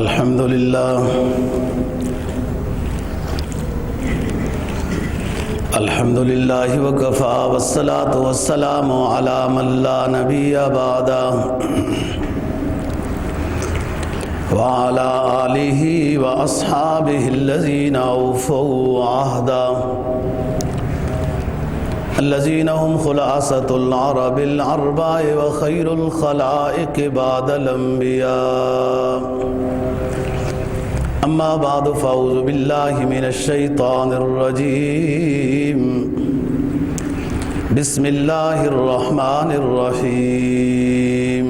الحمد لله وكفى والصلاة والسلام على من لا نبي بعده وعلى آله وأصحابه الذين أوفوا عهدا الذين هم خلاصة العرب الأربع وخير الخلائق بعد الأنبياء أما بعد فأعوذ بالله من الشيطان الرجيم بسم الله الرحمن الرحيم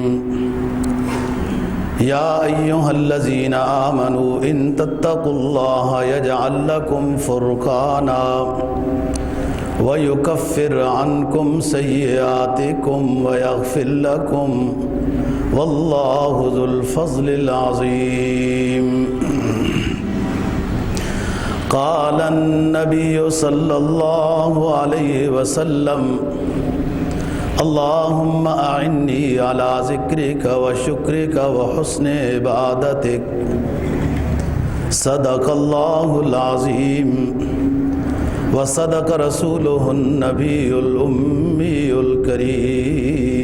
يا أيها الذين آمنوا إن تتقوا الله يجعل لكم فرقانا ويكفر عنكم سيئاتكم ويغفر لكم والله ذو الفضل العظيم قال النبي صلى الله عليه وسلم اللهم أعني على ذكرك وشكرك وحسن عبادتك صدق الله العظيم وصدق رسوله النبي الأمي الكريم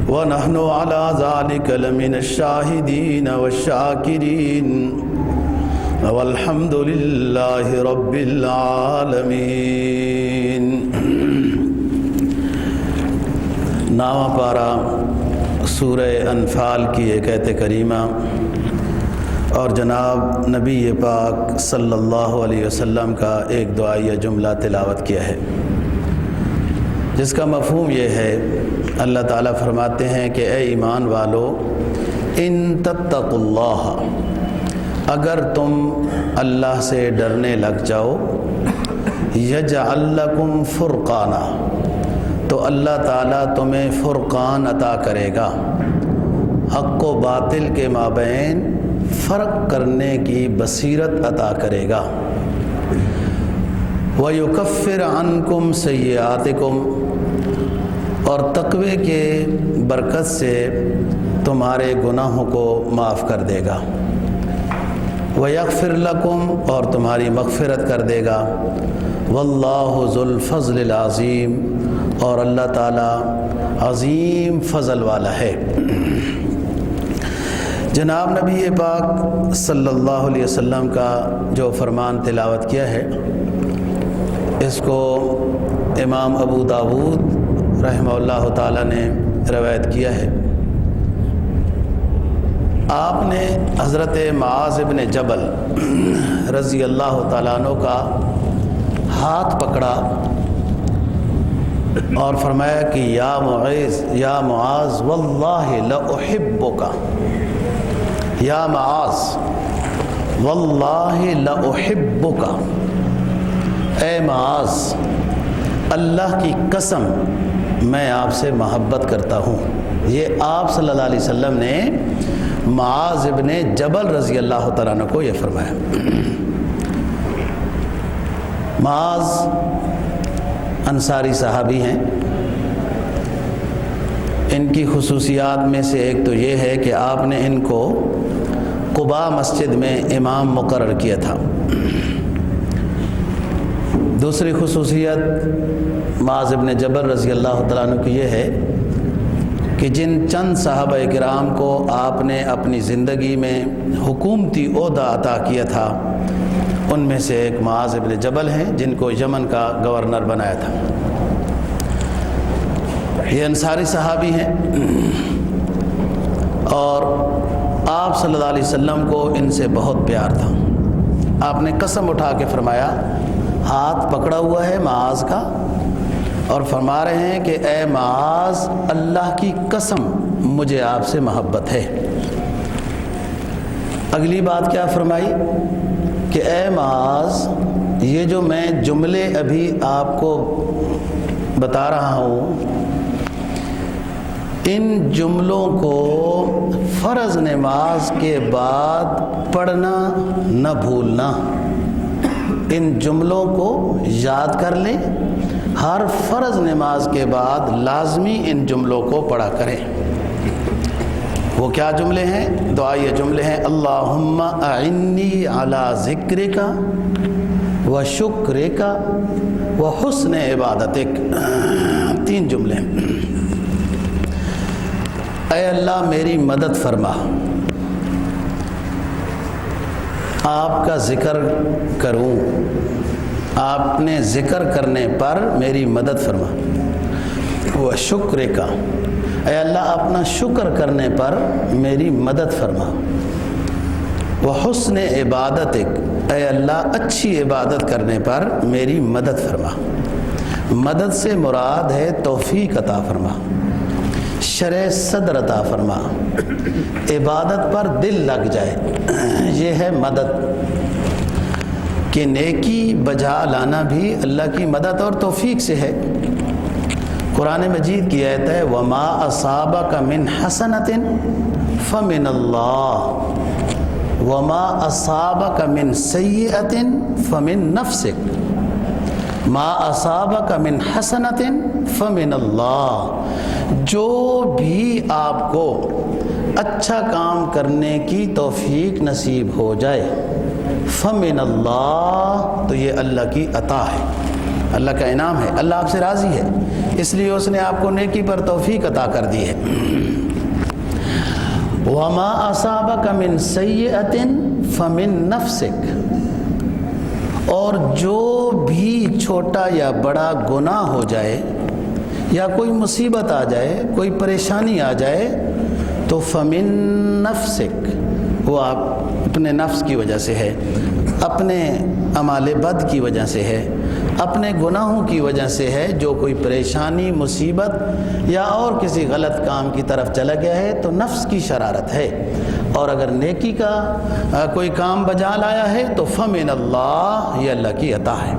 ونحن على ذلك لمن الشاهدين والشاكرين والحمد لله رب العالمين. نامہ پارہ سورہ انفال کی ایک آیت کریمہ اور جناب نبی پاک صلی اللہ علیہ وسلم کا ایک دعائیہ جملہ تلاوت کیا ہے، جس کا مفہوم یہ ہے، اللہ تعالیٰ فرماتے ہیں کہ اے ایمان والو، ان تتقوا اللہ، اگر تم اللہ سے ڈرنے لگ جاؤ، یجعل لکم فرقانا، تو اللہ تعالیٰ تمہیں فرقان عطا کرے گا، حق و باطل کے مابین فرق کرنے کی بصیرت عطا کرے گا، وَيُكَفِّرْ عَنْكُمْ سَيِّئَاتِكُمْ، اور تقوی کے برکت سے تمہارے گناہوں کو معاف کر دے گا، وَيَغْفِرْ لَكُمْ، اور تمہاری مغفرت کر دے گا، وَاللَّهُ ذُو الْفَضْلِ الْعَظِيمِ، اور اللہ تعالیٰ عظیم فضل والا ہے۔ جناب نبی پاک صلی اللہ علیہ وسلم کا جو فرمان تلاوت کیا ہے، اس کو امام ابو داود رحمہ اللہ تعالیٰ نے روایت کیا ہے۔ آپ نے حضرت معاذ بن جبل رضی اللہ تعالیٰ عنہ کا ہاتھ پکڑا اور فرمایا کہ یا معاذ واللہ لأحبک، یا معاذ واللہ لأحبک، اے معاذ اللہ کی قسم میں آپ سے محبت کرتا ہوں۔ یہ آپ صلی اللہ علیہ وسلم نے معاذ ابن جبل رضی اللہ تعالیٰ عنہ کو یہ فرمایا۔ معاذ انصاری صحابی ہیں، ان کی خصوصیات میں سے ایک تو یہ ہے کہ آپ نے ان کو قباء مسجد میں امام مقرر کیا تھا۔ دوسری خصوصیت معاذ ابن جبل رضی اللہ تعالیٰ عنہ کی یہ ہے کہ جن چند صحابہ کرام کو آپ نے اپنی زندگی میں حکومتی عہدہ عطا کیا تھا، ان میں سے ایک معاذ ابن جبل ہیں، جن کو یمن کا گورنر بنایا تھا۔ یہ انصاری صحابی ہیں اور آپ صلی اللہ علیہ وسلم کو ان سے بہت پیار تھا۔ آپ نے قسم اٹھا کے فرمایا، ہاتھ پکڑا ہوا ہے معاذ کا اور فرما رہے ہیں کہ اے معاذ اللہ کی قسم مجھے آپ سے محبت ہے۔ اگلی بات کیا فرمائی کہ اے معاذ، یہ جو میں جملے ابھی آپ کو بتا رہا ہوں، ان جملوں کو فرض نماز کے بعد پڑھنا نہ بھولنا، ان جملوں کو یاد کر لیں، ہر فرض نماز کے بعد لازمی ان جملوں کو پڑھا کریں۔ وہ کیا جملے ہیں؟ دعائیہ جملے ہیں، اللہم اعنی علی ذکرک و شکرک و حسن عبادتک، 3 جملے ہیں۔ اے اللہ میری مدد فرما، آپ کا ذکر کروں، آپ نے ذکر کرنے پر میری مدد فرما، وہ شکر کا، اے اللہ اپنا شکر کرنے پر میری مدد فرما، وہ حسن عبادتک، اے اللہ اچھی عبادت کرنے پر میری مدد فرما۔ مدد سے مراد ہے توفیق عطا فرما، شرح صدر عطا فرما، عبادت پر دل لگ جائے، یہ ہے مدد۔ کہ نیکی بجا لانا بھی اللہ کی مدد اور توفیق سے ہے۔ قرآن مجید کی آیت ہے وَمَا أَصَابَكَ مِنْ حَسَنَةٍ فَمِنَ اللَّهِ وَمَا أَصَابَكَ مِنْ سَيِّئَةٍ فَمِنْ نَفْسِكَ مَا أَصَابَكَ مِنْ حَسَنَةٍ فَمِنَ اللَّهِ، جو بھی آپ کو اچھا کام کرنے کی توفیق نصیب ہو جائے، فَمِنَ اللَّهِ، تو یہ اللہ کی عطا ہے، اللہ کا انعام ہے، اللہ آپ سے راضی ہے، اس لیے اس نے آپ کو نیکی پر توفیق عطا کر دی ہے۔ وَمَا أَصَابَكَ مِنْ سَيِّئَةٍ فَمِنْ نَفْسِكَ، اور جو بھی چھوٹا یا بڑا گناہ ہو جائے یا کوئی مصیبت آ جائے، کوئی پریشانی آ جائے، تو فَمِن نَفْسِكَ، وہ آپ اپنے نفس کی وجہ سے ہے، اپنے اعمال بد کی وجہ سے ہے، اپنے گناہوں کی وجہ سے ہے۔ جو کوئی پریشانی، مصیبت یا اور کسی غلط کام کی طرف چلا گیا ہے تو نفس کی شرارت ہے، اور اگر نیکی کا کوئی کام بجا لایا ہے تو فَمِنَ اللَّهِ، یہ اللہ کی عطا ہے۔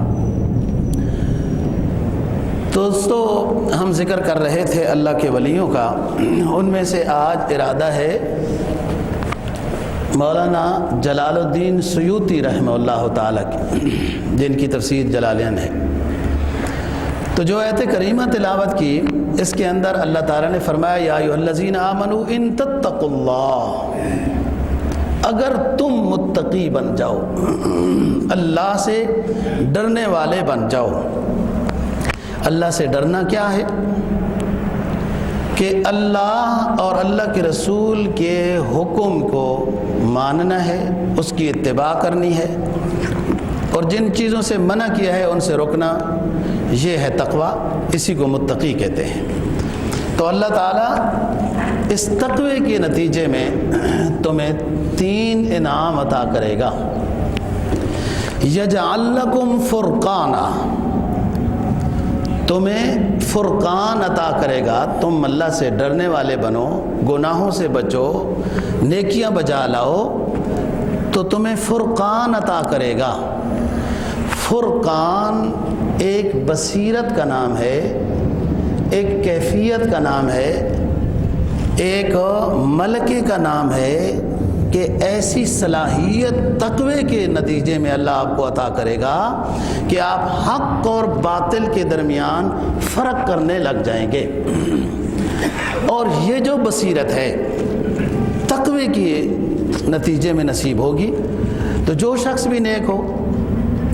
دوستو، ہم ذکر کر رہے تھے اللہ کے ولیوں کا، ان میں سے آج ارادہ ہے مولانا جلال الدین سیوطی رحمہ اللہ تعالیٰ کی، جن کی تفسیر جلالین ہے، تو جو آیت کریمہ تلاوت کی، اس کے اندر اللہ تعالیٰ نے فرمایا یا ایھا الذین آمنوا ان تتقوا اللہ، اگر تم متقی بن جاؤ، اللہ سے ڈرنے والے بن جاؤ۔ اللہ سے ڈرنا کیا ہے؟ کہ اللہ اور اللہ کے رسول کے حکم کو ماننا ہے، اس کی اتباع کرنی ہے، اور جن چیزوں سے منع کیا ہے ان سے رکنا، یہ ہے تقویٰ، اسی کو متقی کہتے ہیں۔ تو اللہ تعالیٰ اس تقوی کے نتیجے میں تمہیں 3 انعام عطا کرے گا۔ یجعل لکم فرقانا، تمہیں فرقان عطا کرے گا، تم اللہ سے ڈرنے والے بنو، گناہوں سے بچو، نیکیاں بجا لاؤ، تو تمہیں فرقان عطا کرے گا۔ فرقان ایک بصیرت کا نام ہے، ایک کیفیت کا نام ہے، ایک ملکے کا نام ہے، کہ ایسی صلاحیت تقوی کے نتیجے میں اللہ آپ کو عطا کرے گا کہ آپ حق اور باطل کے درمیان فرق کرنے لگ جائیں گے۔ اور یہ جو بصیرت ہے تقوی کے نتیجے میں نصیب ہوگی، تو جو شخص بھی نیک ہو،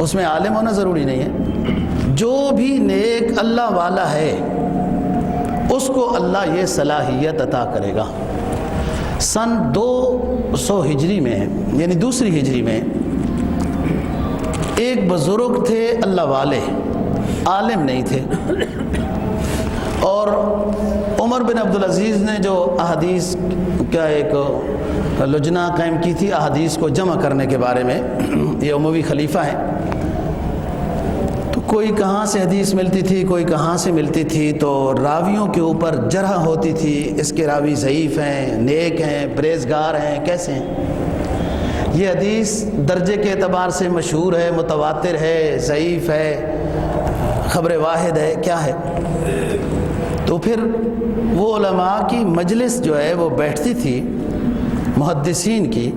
اس میں عالم ہونا ضروری نہیں ہے، جو بھی نیک اللہ والا ہے اس کو اللہ یہ صلاحیت عطا کرے گا۔ سن 200 ہجری میں، یعنی دوسری ہجری میں، ایک بزرگ تھے اللہ والے، عالم نہیں تھے، اور عمر بن عبدالعزیز نے جو احادیث کا ایک لجنہ قائم کی تھی احادیث کو جمع کرنے کے بارے میں، یہ اموی خلیفہ ہیں، تو کوئی کہاں سے حدیث ملتی تھی، کوئی کہاں سے ملتی تھی، تو راویوں کے اوپر جرح ہوتی تھی، اس کے راوی ضعیف ہیں، نیک ہیں، پرہیزگار ہیں، کیسے ہیں، یہ حدیث درجے کے اعتبار سے مشہور ہے، متواتر ہے، ضعیف ہے، خبر واحد ہے، کیا ہے؟ تو پھر وہ علماء کی مجلس جو ہے وہ بیٹھتی تھی محدثین کی،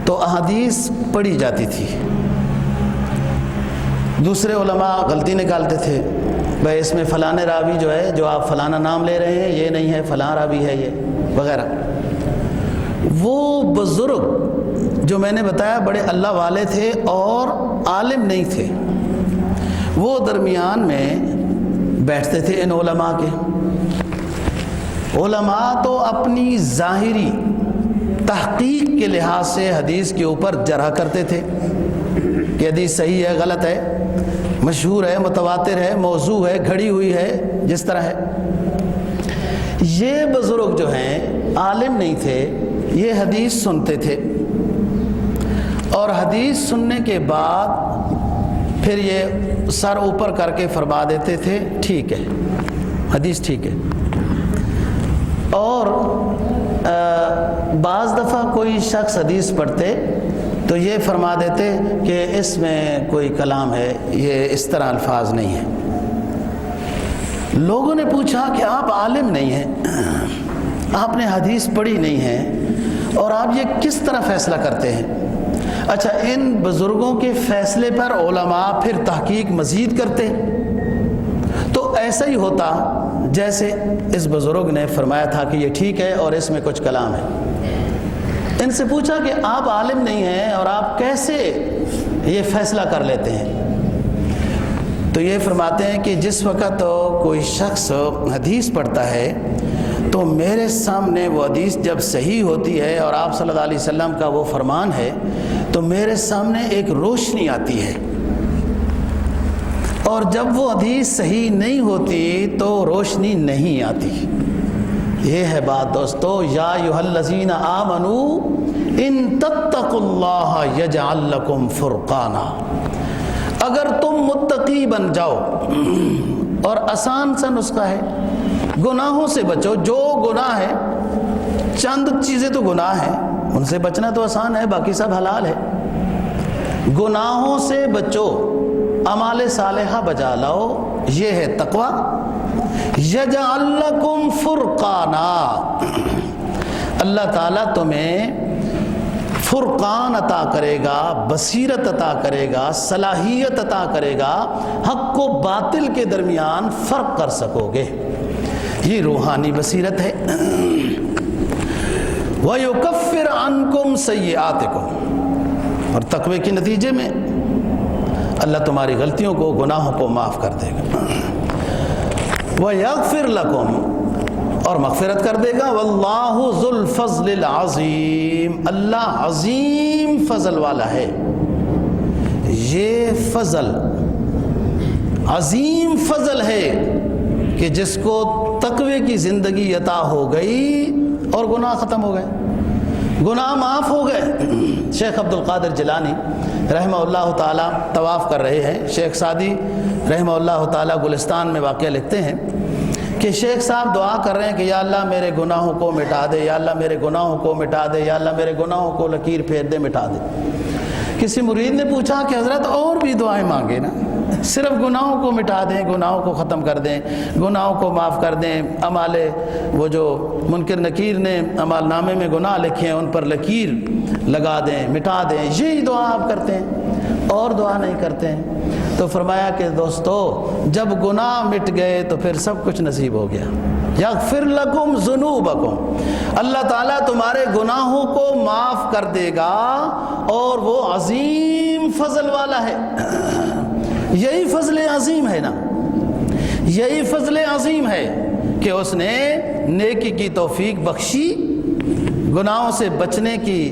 تو احادیث پڑھی جاتی تھی، دوسرے علماء غلطی نکالتے تھے، بھائی اس میں فلاں راوی جو ہے، جو آپ فلانا نام لے رہے ہیں یہ نہیں ہے، فلاں راوی ہے یہ، وغیرہ۔ وہ بزرگ جو میں نے بتایا بڑے اللہ والے تھے اور عالم نہیں تھے، وہ درمیان میں بیٹھتے تھے ان علماء کے۔ علماء تو اپنی ظاہری تحقیق کے لحاظ سے حدیث کے اوپر جرح کرتے تھے کہ حدیث صحیح ہے، غلط ہے، مشہور ہے، متواتر ہے، موضوع ہے، گھڑی ہوئی ہے، جس طرح ہے۔ یہ بزرگ جو ہیں عالم نہیں تھے، یہ حدیث سنتے تھے، اور حدیث سننے کے بعد پھر یہ سر اوپر کر کے فرما دیتے تھے ٹھیک ہے، حدیث ٹھیک ہے۔ اور بعض دفعہ کوئی شخص حدیث پڑھتے تو یہ فرما دیتے کہ اس میں کوئی کلام ہے، یہ اس طرح الفاظ نہیں ہیں۔ لوگوں نے پوچھا کہ آپ عالم نہیں ہیں، آپ نے حدیث پڑھی نہیں ہے، اور آپ یہ کس طرح فیصلہ کرتے ہیں؟ اچھا، ان بزرگوں کے فیصلے پر علماء پھر تحقیق مزید کرتے تو ایسا ہی ہوتا جیسے اس بزرگ نے فرمایا تھا کہ یہ ٹھیک ہے اور اس میں کچھ کلام ہے۔ ان سے پوچھا کہ آپ عالم نہیں ہیں اور آپ کیسے یہ فیصلہ کر لیتے ہیں؟ تو یہ فرماتے ہیں کہ جس وقت کوئی شخص حدیث پڑھتا ہے تو میرے سامنے وہ حدیث جب صحیح ہوتی ہے اور آپ صلی اللہ علیہ وسلم کا وہ فرمان ہے تو میرے سامنے ایک روشنی آتی ہے، اور جب وہ حدیث صحیح نہیں ہوتی تو روشنی نہیں آتی۔ یہ ہے بات دوستو، یا ایھا الذین آمنوا ان تتقوا اللہ یجعل لکم فرقانا، اگر تم متقی بن جاؤ، اور آسان سا نسخہ ہے، گناہوں سے بچو۔ جو گناہ ہے، چند چیزیں تو گناہ ہیں، ان سے بچنا تو آسان ہے، باقی سب حلال ہے۔ گناہوں سے بچو، اعمال صالحہ بجا لاؤ، یہ ہے تقوی۔ یجعل لکم فرقانا، اللہ تعالیٰ تمہیں فرقان عطا کرے گا، بصیرت عطا کرے گا، صلاحیت عطا کرے گا، حق و باطل کے درمیان فرق کر سکو گے۔ یہ روحانی بصیرت ہے۔ وَيُكَفِّرْ عَنْكُمْ سَيِّئَاتِكُمْ، اور تقوی کے نتیجے میں اللہ تمہاری غلطیوں کو، گناہوں کو معاف کر دے گا۔ وَيَغْفِرْ لَكُمْ، اور مغفرت کر دے گا۔ وَاللَّهُ ذُو الْفَضْلِ الْعَظِيمِ، اللہ عظیم فضل والا ہے۔ یہ فضل عظیم فضل ہے کہ جس کو تقوی کی زندگی عطا ہو گئی اور گناہ ختم ہو گئے، گناہ معاف ہو گئے۔ شیخ عبد القادر جیلانی رحمہ اللہ تعالیٰ طواف کر رہے ہیں۔ شیخ سعدی رحمہ اللہ تعالیٰ گلستان میں واقعہ لکھتے ہیں کہ شیخ صاحب دعا کر رہے ہیں کہ یا اللہ میرے گناہوں کو مٹا دے، یا اللہ میرے گناہوں کو مٹا دے، یا اللہ میرے گناہوں کو لکیر پھیر دے، مٹا دے۔ کسی مرید نے پوچھا کہ حضرت اور بھی دعائیں مانگے نا، صرف گناہوں کو مٹا دیں، گناہوں کو ختم کر دیں، گناہوں کو معاف کر دیں، اعمال وہ جو منکر نکیر نے اعمال نامے میں گناہ لکھے ہیں ان پر لکیر لگا دیں، مٹا دیں، یہی دعا آپ کرتے ہیں اور دعا نہیں کرتے ہیں؟ تو فرمایا کہ دوستو جب گناہ مٹ گئے تو پھر سب کچھ نصیب ہو گیا۔ یغفر لکم ذنوبکم، اللہ تعالیٰ تمہارے گناہوں کو معاف کر دے گا، اور وہ عظیم فضل والا ہے۔ یہی فضل عظیم ہے نا، یہی فضل عظیم ہے کہ اس نے نیکی کی توفیق بخشی، گناہوں سے بچنے کی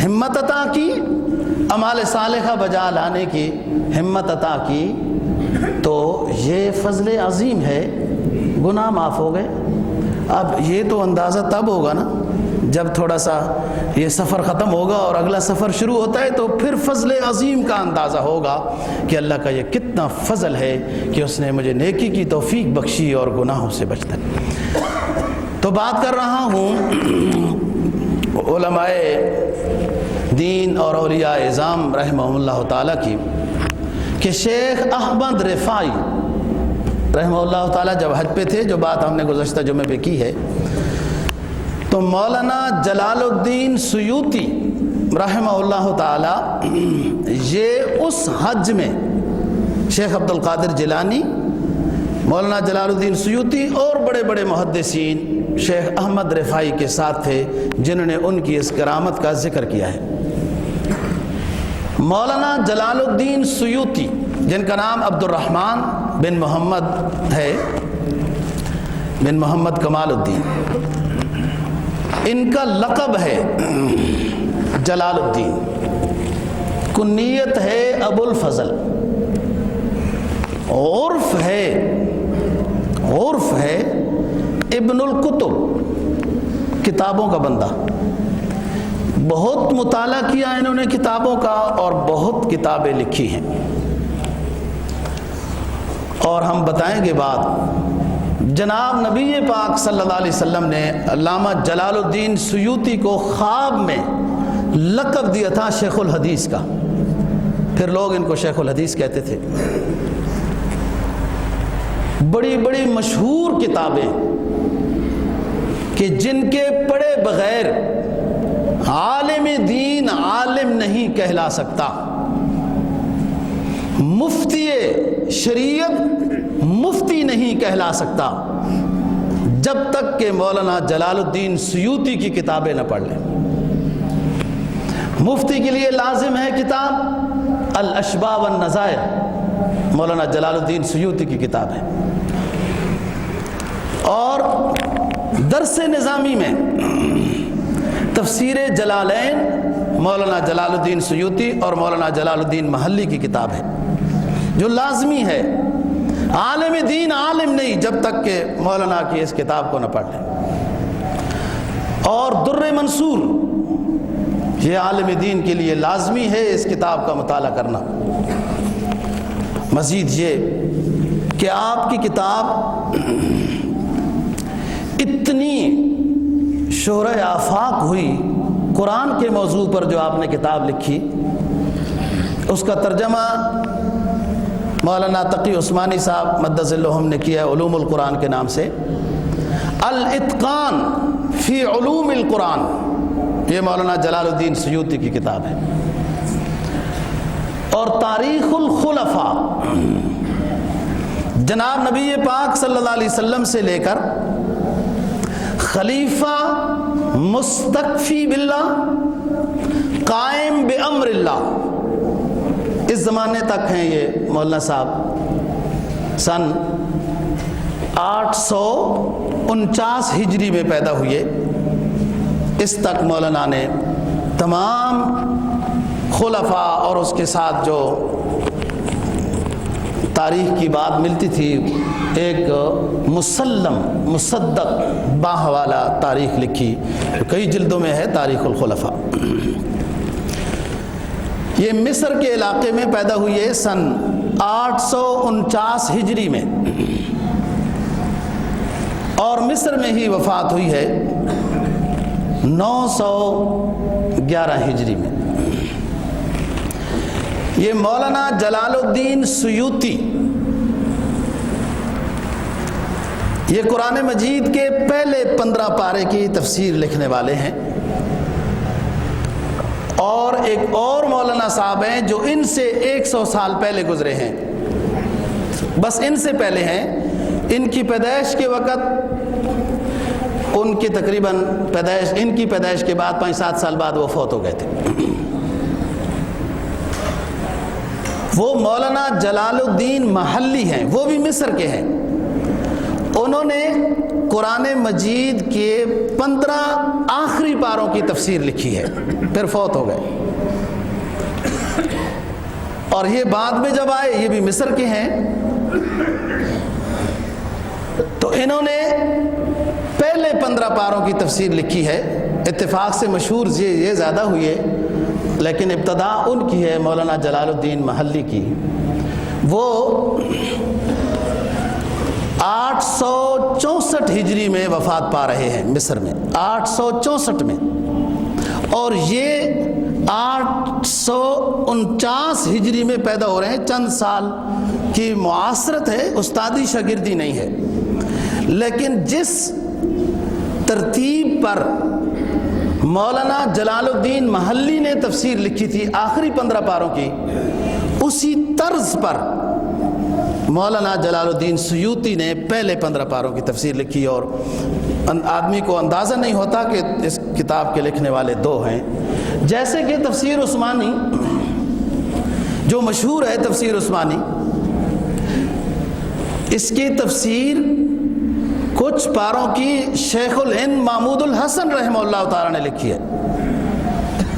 ہمت عطا کی، اعمال صالحہ بجا لانے کی ہمت عطا کی۔ تو یہ فضل عظیم ہے، گناہ معاف ہو گئے۔ اب یہ تو اندازہ تب ہوگا نا جب تھوڑا سا یہ سفر ختم ہوگا اور اگلا سفر شروع ہوتا ہے، تو پھر فضل عظیم کا اندازہ ہوگا کہ اللہ کا یہ کتنا فضل ہے کہ اس نے مجھے نیکی کی توفیق بخشی اور گناہوں سے بچتا ہے۔ تو بات کر رہا ہوں علماء دین اور اولیاء اعظام رحمہ اللہ تعالیٰ کی، کہ شیخ احمد رفاعی رحمہ اللہ تعالیٰ جب حج پہ تھے، جو بات ہم نے گزشتہ جمعے پہ کی ہے، تو مولانا جلال الدین سیوطی رحمہ اللہ تعالیٰ یہ اس حج میں شیخ عبد القادر جیلانی، مولانا جلال الدین سیوطی اور بڑے بڑے محدثین شیخ احمد رفاعی کے ساتھ تھے جنہوں نے ان کی اس کرامت کا ذکر کیا ہے۔ مولانا جلال الدین سیوطی، جن کا نام عبد الرحمن بن محمد ہے، بن محمد کمال الدین، ان کا لقب ہے جلال الدین، کنیت ہے ابو الفضل، عرف ہے ابن الکتب، کتابوں کا بندہ، بہت مطالعہ کیا انہوں نے کتابوں کا اور بہت کتابیں لکھی ہیں۔ اور ہم بتائیں گے بات، جناب نبی پاک صلی اللہ علیہ وسلم نے علامہ جلال الدین سیوطی کو خواب میں لقب دیا تھا شیخ الحدیث کا، پھر لوگ ان کو شیخ الحدیث کہتے تھے۔ بڑی بڑی مشہور کتابیں کہ جن کے پڑھے بغیر عالم دین عالم نہیں کہلا سکتا، مفتی شریعت مفتی نہیں کہلا سکتا جب تک کہ مولانا جلال الدین سیوطی کی کتابیں نہ پڑھ لیں۔ مفتی کے لیے لازم ہے کتاب الاشباح والنظائر، مولانا جلال الدین سیوطی کی کتاب ہے۔ اور درس نظامی میں تفسیر جلالین مولانا جلال الدین سیوطی اور مولانا جلال الدین محلی کی کتاب ہے جو لازمی ہے۔ عالم دین عالم نہیں جب تک کہ مولانا کی اس کتاب کو نہ پڑھ لیں۔ اور در منصور، یہ عالم دین کے لیے لازمی ہے اس کتاب کا مطالعہ کرنا۔ مزید یہ کہ آپ کی کتاب اتنی شہرہ آفاق ہوئی، قرآن کے موضوع پر جو آپ نے کتاب لکھی، اس کا ترجمہ مولانا تقی عثمانی صاحب مدظ الہم نے کیا ہے علوم القرآن کے نام سے۔ الاتقان فی علوم القرآن، یہ مولانا جلال الدین سیوطی کی کتاب ہے۔ اور تاریخ الخلفاء، جناب نبی پاک صلی اللہ علیہ وسلم سے لے کر خلیفہ مستکفی باللہ قائم بامر اللہ، اس زمانے تک ہیں یہ مولانا صاحب۔ سن 849 ہجری میں پیدا ہوئے، اس تک مولانا نے تمام خلفاء اور اس کے ساتھ جو تاریخ کی بات ملتی تھی، ایک مسلم مصدق باحوالہ تاریخ لکھی، کئی جلدوں میں ہے تاریخ الخلفاء۔ یہ مصر کے علاقے میں پیدا ہوئی ہے سن 849 ہجری میں، اور مصر میں ہی وفات ہوئی ہے 911 ہجری میں۔ یہ مولانا جلال الدین سیوطی، یہ قرآن مجید کے پہلے 15 پارے کی تفسیر لکھنے والے ہیں۔ اور ایک اور مولانا صاحب ہیں جو ان سے 100 سال پہلے گزرے ہیں، بس ان سے پہلے ہیں۔ ان کی پیدائش کے وقت، ان کی تقریباً ان کی پیدائش کے بعد 5-7 سال بعد وہ فوت ہو گئے تھے۔ وہ مولانا جلال الدین محلی ہیں، وہ بھی مصر کے ہیں۔ انہوں نے قرآن مجید کے 15 آخری پاروں کی تفسیر لکھی ہے، پھر فوت ہو گئے۔ اور یہ بعد میں جب آئے، یہ بھی مصر کے ہیں، تو انہوں نے پہلے 15 پاروں کی تفسیر لکھی ہے۔ اتفاق سے مشہور یہ زیادہ ہوئی ہے، لیکن ابتدا ان کی ہے مولانا جلال الدین محلی کی۔ وہ 864 ہجری میں وفات پا رہے ہیں مصر میں، 864 میں، اور یہ 849 ہجری میں پیدا ہو رہے ہیں۔ چند سال کی معاصرت ہے، استادی شاگردی نہیں ہے، لیکن جس ترتیب پر مولانا جلال الدین محلی نے تفسیر لکھی تھی آخری 15 پاروں کی، اسی طرز پر مولانا جلال الدین سیوطی نے پہلے 15 پاروں کی تفسیر لکھی، اور آدمی کو اندازہ نہیں ہوتا کہ اس کتاب کے لکھنے والے دو ہیں. جیسے کہ تفسیر عثمانی جو مشہور ہے، تفسیر عثمانی، اس کی تفسیر کچھ پاروں کی شیخ الہند محمود الحسن رحمہ اللہ تعالیٰ نے لکھی ہے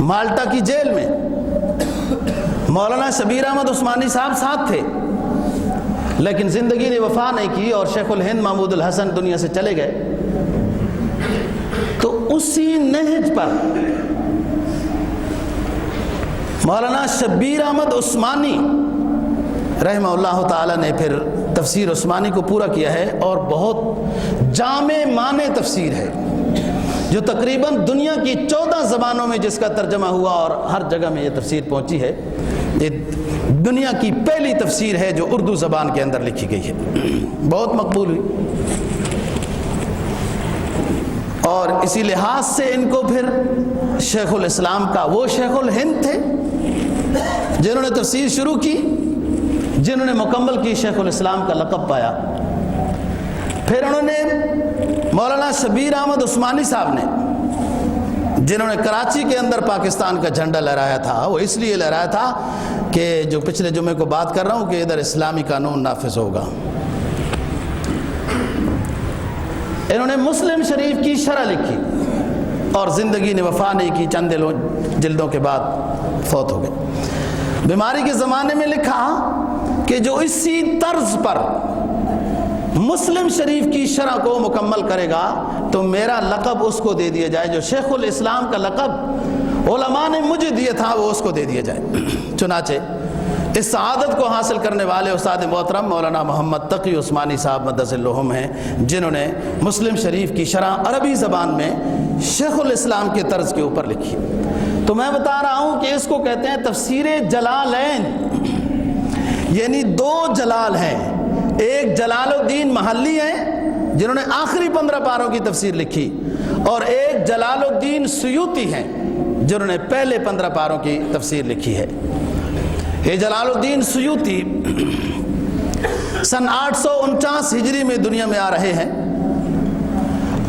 مالٹا کی جیل میں. مولانا شبیر احمد عثمانی صاحب ساتھ تھے، لیکن زندگی نے وفا نہیں کی اور شیخ الہند محمود الحسن دنیا سے چلے گئے. تو اسی نہج پر مولانا شبیر احمد عثمانی رحمہ اللہ تعالیٰ نے پھر تفسیر عثمانی کو پورا کیا ہے، اور بہت جامع معنی تفسیر ہے جو تقریباً دنیا کی 14 زبانوں میں جس کا ترجمہ ہوا اور ہر جگہ میں یہ تفسیر پہنچی ہے. یہ دنیا کی پہلی تفسیر ہے جو اردو زبان کے اندر لکھی گئی ہے، بہت مقبول ہوئی. اور اسی لحاظ سے ان کو پھر شیخ الاسلام کا، وہ شیخ الہند تھے جنہوں نے تفسیر شروع کی، جنہوں نے مکمل کی، شیخ الاسلام کا لقب پایا. پھر انہوں نے مولانا شبیر احمد عثمانی صاحب نے، جنہوں نے کراچی کے اندر پاکستان کا جھنڈا لہرایا تھا، وہ اس لیے لہرایا تھا کہ جو پچھلے جمعے کو بات کر رہا ہوں کہ ادھر اسلامی قانون نافذ ہوگا. انہوں نے مسلم شریف کی شرح لکھی اور زندگی نے وفا نہیں کی، چند جلدوں کے بعد فوت ہو گئے. بیماری کے زمانے میں لکھا کہ جو اسی طرز پر مسلم شریف کی شرح کو مکمل کرے گا تو میرا لقب اس کو دے دیا جائے، جو شیخ الاسلام کا لقب علماء نے مجھے دیا تھا وہ اس کو دے دیا جائے. چنانچہ اس سعادت کو حاصل کرنے والے استاد محترم مولانا محمد تقی عثمانی صاحب مدث اللہم ہیں، جنہوں نے مسلم شریف کی شرح عربی زبان میں شیخ الاسلام کے طرز کے اوپر لکھی. تو میں بتا رہا ہوں کہ اس کو کہتے ہیں تفسیر جلالین، یعنی دو جلال ہیں. ایک جلال الدین محلی ہیں جنہوں نے آخری 15 پاروں کی تفسیر لکھی، اور ایک جلال الدین سیوطی ہیں جنہوں نے پہلے 15 پاروں کی تفسیر لکھی ہے. یہ جلال الدین سیوطی سن 849 ہجری میں دنیا میں آ رہے ہیں،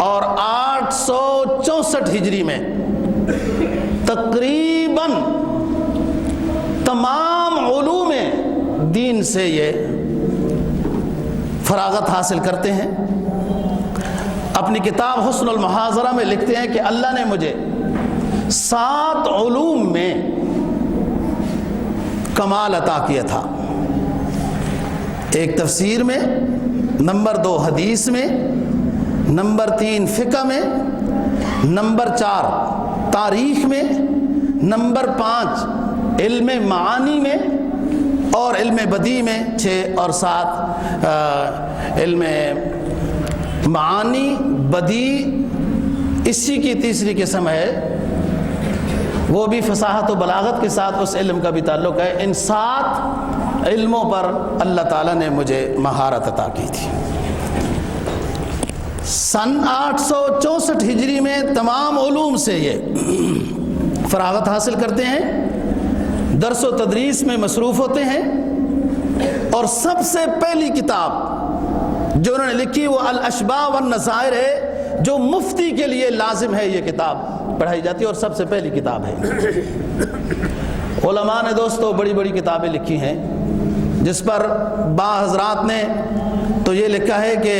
اور 864 ہجری میں تقریباً تمام علوم دین سے یہ فراغت حاصل کرتے ہیں. اپنی کتاب حسن المحاضرہ میں لکھتے ہیں کہ اللہ نے مجھے 7 علوم میں کمال عطا کیا تھا. ایک تفسیر میں، نمبر 2 حدیث میں، نمبر 3 فقہ میں، نمبر 4 تاریخ میں، نمبر 5 علم معانی میں، اور علم بدیع میں 6 اور 7 علم معانی بدیع اسی کی تیسری قسم ہے، وہ بھی فصاحت و بلاغت کے ساتھ اس علم کا بھی تعلق ہے. ان 7 علموں پر اللہ تعالیٰ نے مجھے مہارت عطا کی تھی. سن 864 ہجری میں تمام علوم سے یہ فراغت حاصل کرتے ہیں، درس و تدریس میں مصروف ہوتے ہیں، اور سب سے پہلی کتاب جو انہوں نے لکھی وہ الاشباح والنظائر ہے، جو مفتی کے لیے لازم ہے یہ کتاب پڑھائی جاتی ہے اور سب سے پہلی کتاب ہے. علماء نے دوستو بڑی بڑی کتابیں لکھی ہیں، جس پر بعض حضرات نے تو یہ لکھا ہے کہ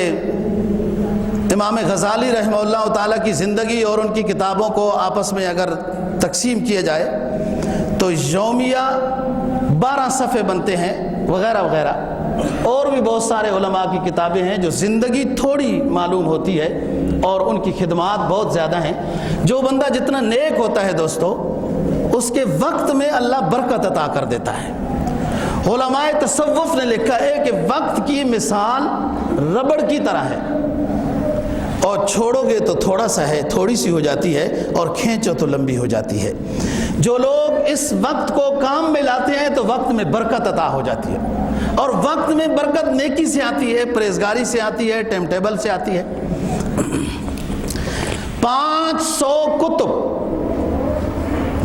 امام غزالی رحمہ اللہ تعالیٰ کی زندگی اور ان کی کتابوں کو آپس میں اگر تقسیم کیا جائے تو یومیہ 12 صفحے بنتے ہیں وغیرہ وغیرہ. اور بھی بہت سارے علماء کی کتابیں ہیں جو زندگی تھوڑی معلوم ہوتی ہے اور ان کی خدمات بہت زیادہ ہیں. جو بندہ جتنا نیک ہوتا ہے دوستو، اس کے وقت میں اللہ برکت عطا کر دیتا ہے. علماء تصوف نے لکھا ہے کہ وقت کی مثال ربڑ کی طرح ہے، اور چھوڑو گے تو تھوڑا سا ہے، تھوڑی سی ہو جاتی ہے، اور کھینچو تو لمبی ہو جاتی ہے. جو لوگ اس وقت کو کام میں لاتے ہیں تو وقت میں برکت عطا ہو جاتی ہے، اور وقت میں برکت نیکی سے آتی ہے، پرہیزگاری سے آتی ہے، ٹائم ٹیبل سے آتی ہے. 500 کتب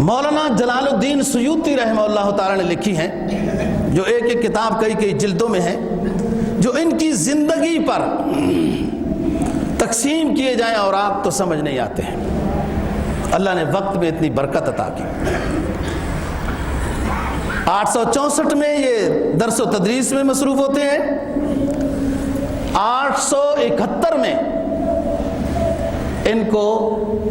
مولانا جلال الدین سیوطی رحمہ اللہ تعالی نے لکھی ہیں، جو ایک ایک کتاب کئی کئی جلدوں میں ہے، جو ان کی زندگی پر تقسیم کیے جائیں اوراق تو سمجھ نہیں آتے ہیں۔ اللہ نے وقت میں اتنی برکت عطا کی۔ 864 میں یہ درس و تدریس میں مصروف ہوتے ہیں، 871 میں ان کو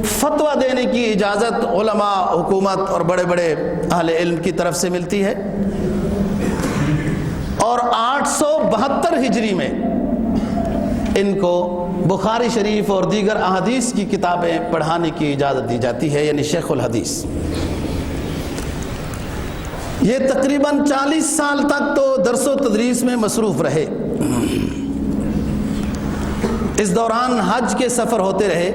فتویٰ دینے کی اجازت علماء، حکومت اور بڑے بڑے اہل علم کی طرف سے ملتی ہے، اور 872 ہجری میں ان کو بخاری شریف اور دیگر احادیث کی کتابیں پڑھانے کی اجازت دی جاتی ہے، یعنی شیخ الحدیث۔ یہ تقریباً 40 سال تک تو درس و تدریس میں مصروف رہے۔ اس دوران حج کے سفر ہوتے رہے۔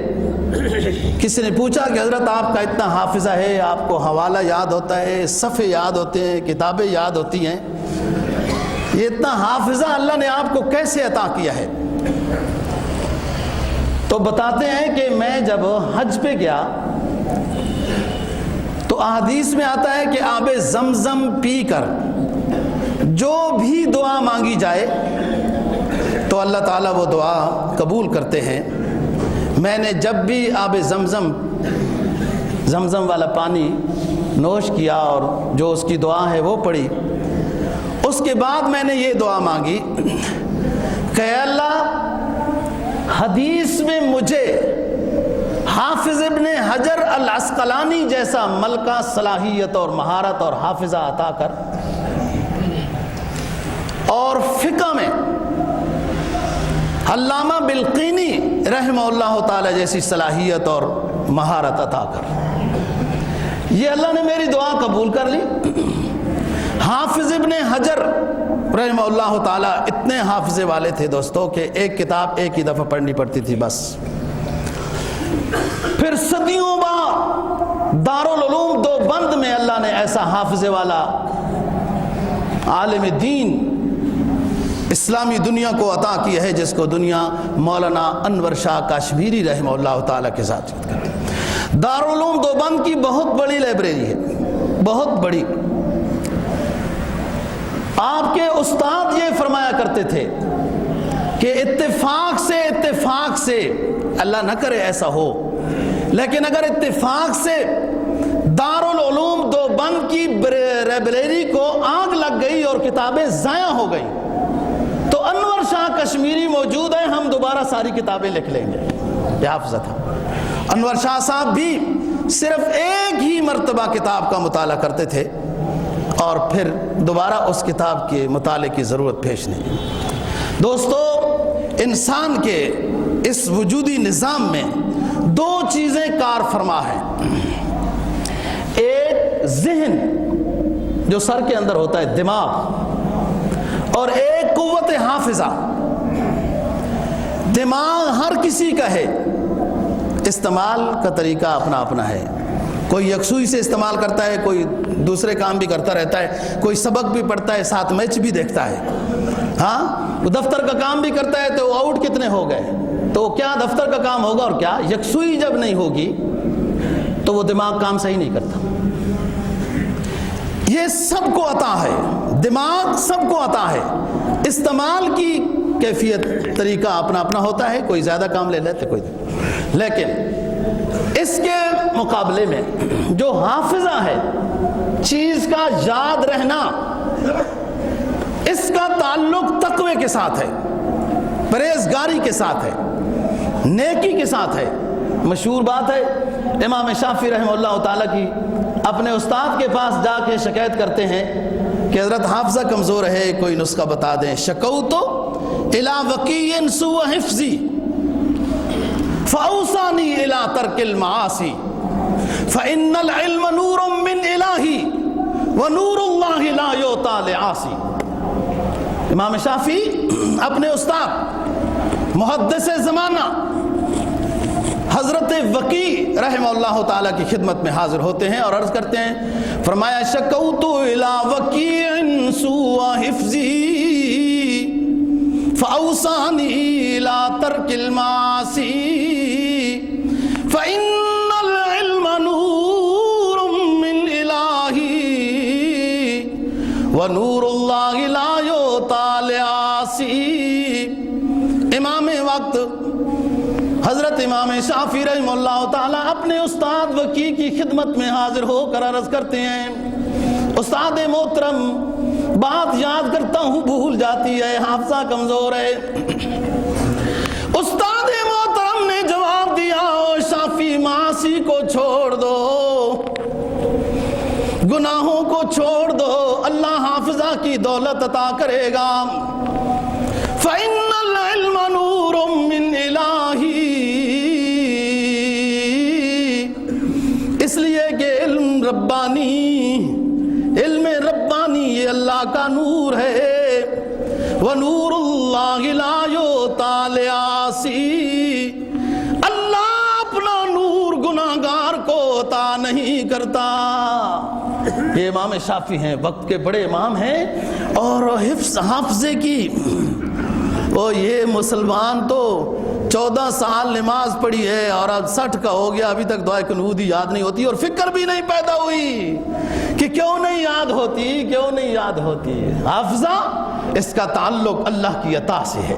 کسی نے پوچھا کہ حضرت آپ کا اتنا حافظہ ہے، آپ کو حوالہ یاد ہوتا ہے، صفحے یاد ہوتے ہیں، کتابیں یاد ہوتی ہیں، یہ اتنا حافظہ اللہ نے آپ کو کیسے عطا کیا ہے؟ تو بتاتے ہیں کہ میں جب حج پہ گیا تو احادیث میں آتا ہے کہ آب زمزم پی کر جو بھی دعا مانگی جائے تو اللہ تعالیٰ وہ دعا قبول کرتے ہیں۔ میں نے جب بھی آب زمزم والا پانی نوش کیا اور جو اس کی دعا ہے وہ پڑھی، اس کے بعد میں نے یہ دعا مانگی کہ اے اللہ، حدیث میں مجھے حافظ ابن حجر العسقلانی جیسا ملکہ، صلاحیت اور مہارت اور حافظہ عطا کر، اور فقہ میں علامہ بلقینی رحمہ اللہ تعالی جیسی صلاحیت اور مہارت عطا کر۔ یہ اللہ نے میری دعا قبول کر لی۔ حافظ ابن حجر رحمہ اللہ تعالیٰ اتنے حافظے والے تھے دوستو کہ ایک کتاب ایک ہی دفعہ پڑھنی پڑتی تھی بس۔ پھر صدیوں بعد دارالعلوم دیوبند میں اللہ نے ایسا حافظے والا عالم دین اسلامی دنیا کو عطا کیا ہے جس کو دنیا مولانا انور شاہ کاشمیری رحمہ اللہ تعالیٰ کے ساتھ کرتے ہیں۔ دارالعلوم دیوبند کی بہت بڑی لائبریری ہے، بہت بڑی۔ آپ کے استاد یہ فرمایا کرتے تھے کہ اتفاق سے اللہ نہ کرے ایسا ہو، لیکن اگر اتفاق سے دارالعلوم دیوبند کی لائبریری کو آگ لگ گئی اور کتابیں ضائع ہو گئیں تو انور شاہ کشمیری موجود ہیں، ہم دوبارہ ساری کتابیں لکھ لیں گے۔ یہ حافظہ تھا۔ انور شاہ صاحب بھی صرف ایک ہی مرتبہ کتاب کا مطالعہ کرتے تھے اور پھر دوبارہ اس کتاب کے مطالعے کی ضرورت پیش نہیں۔ دوستو، انسان کے اس وجودی نظام میں دو چیزیں کار فرما ہیں، ایک ذہن جو سر کے اندر ہوتا ہے، دماغ، اور ایک قوت حافظہ۔ دماغ ہر کسی کا ہے، استعمال کا طریقہ اپنا اپنا ہے۔ کوئی یکسوئی سے استعمال کرتا ہے، کوئی دوسرے کام بھی کرتا رہتا ہے، کوئی سبق بھی پڑھتا ہے، ساتھ میچ بھی دیکھتا ہے، ہاں وہ دفتر کا کام بھی کرتا ہے تو آؤٹ کتنے ہو گئے، تو کیا دفتر کا کام ہوگا اور کیا یکسوئی جب نہیں ہوگی تو وہ دماغ کام صحیح نہیں کرتا۔ یہ سب کو عطا ہے، دماغ سب کو عطا ہے، استعمال کی کیفیت طریقہ اپنا اپنا ہوتا ہے، کوئی زیادہ کام لے لیتے کوئی نہیں۔ لیکن اس کے مقابلے میں جو حافظہ ہے، چیز کا یاد رہنا، اس کا تعلق تقوی کے ساتھ ہے، پرہیزگاری کے ساتھ ہے، نیکی کے ساتھ ہے۔ مشہور بات ہے، امام شافعی رحمہ اللہ تعالیٰ کی اپنے استاد کے پاس جا کے شکایت کرتے ہیں کہ حضرت حافظہ کمزور ہے، کوئی نسخہ بتا دیں۔ شکوتو الی وکیع سوء حفظی فاوصانی الی ترک المعاصی فإن العلم نور من الہی ونور اللہ لا یعطی لعاصی۔ امام شافعی اپنے استاد محدث زمانہ حضرت وکیع رحمہ اللہ تعالیٰ کی خدمت میں حاضر ہوتے ہیں اور عرض کرتے ہیں، فرمایا شکوت الی وکیع سوء حفظی فاوصانی الی ترک المعاصی فإن العلم نور من الہی ونور اللہ لا یعطی لعاصی۔ امام وقت حضرت امام شافعی رحمہ اللہ تعالیٰ اپنے استاد وکی کی خدمت میں حاضر ہو کر عرض کرتے ہیں، استاد محترم بات یاد کرتا ہوں بھول جاتی ہے، حافظہ کمزور ہے۔ استاد محترم نے جواب دیا، او شافعی معاصی کو چھوڑ دو، گناہوں کو چھوڑ دو، اللہ حافظہ کی دولت عطا کرے گا۔ فَإِنَّ الْعِلْمَ نُورٌ مِّنْ إِلَٰهِ، اس لیے کہ علم ربانی، علم ربانی یہ اللہ کا نور ہے۔ وَنُورُ اللَّهِ لَا يُؤْتَىٰ لِعَاصِي، اللہ اپنا نور گناہگار کو عطا نہیں کرتا۔ یہ امام شافعی ہیں، وقت کے بڑے امام ہیں، اور حافظے کی وہ یہ مسلمان تو 14 سال نماز پڑھی ہے اور اب 60 کا ہو گیا، ابھی تک دعائے قنوت یاد نہیں ہوتی، اور فکر بھی نہیں پیدا ہوئی کہ کیوں نہیں یاد ہوتی، کیوں نہیں یاد ہوتی۔ حافظہ اس کا تعلق اللہ کی عطا سے ہے،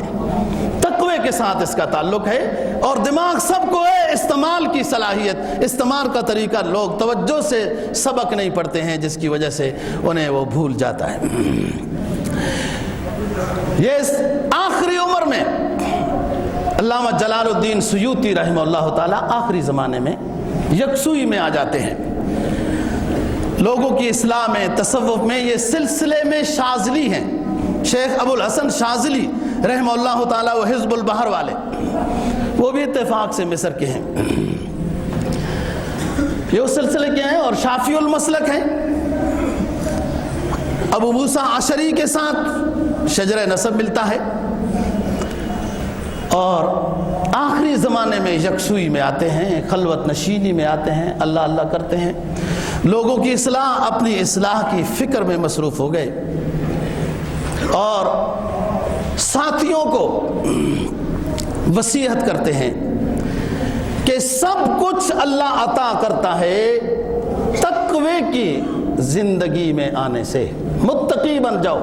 تقوی کے ساتھ اس کا تعلق ہے، اور دماغ سب کو ہے استعمال کی صلاحیت، استعمال کا طریقہ لوگ توجہ سے سبق نہیں پڑھتے ہیں، جس کی وجہ سے انہیں وہ بھول جاتا ہے۔ یہ اس آخری عمر میں علامہ جلال الدین سیوطی رحمہ اللہ تعالیٰ آخری زمانے میں یکسوئی میں آ جاتے ہیں، لوگوں کی اصلاح میں، تصوف میں، یہ سلسلے میں شاذلی ہیں۔ شیخ ابو الحسن شاذلی رحمہ اللہ تعالیٰ وہ حزب البحر والے، وہ بھی اتفاق سے مصر کے ہیں، یہ اس سلسلے کے ہیں اور شافعی المسلک ہیں۔ ابو موسیٰ عشری کے ساتھ شجرہ نسب ملتا ہے، اور آخری زمانے میں یکسوئی میں آتے ہیں، خلوت نشینی میں آتے ہیں، اللہ اللہ کرتے ہیں، لوگوں کی اصلاح، اپنی اصلاح کی فکر میں مصروف ہو گئے، اور ساتھیوں کو وصیت کرتے ہیں کہ سب کچھ اللہ عطا کرتا ہے تقوی کی زندگی میں آنے سے، متقی بن جاؤ،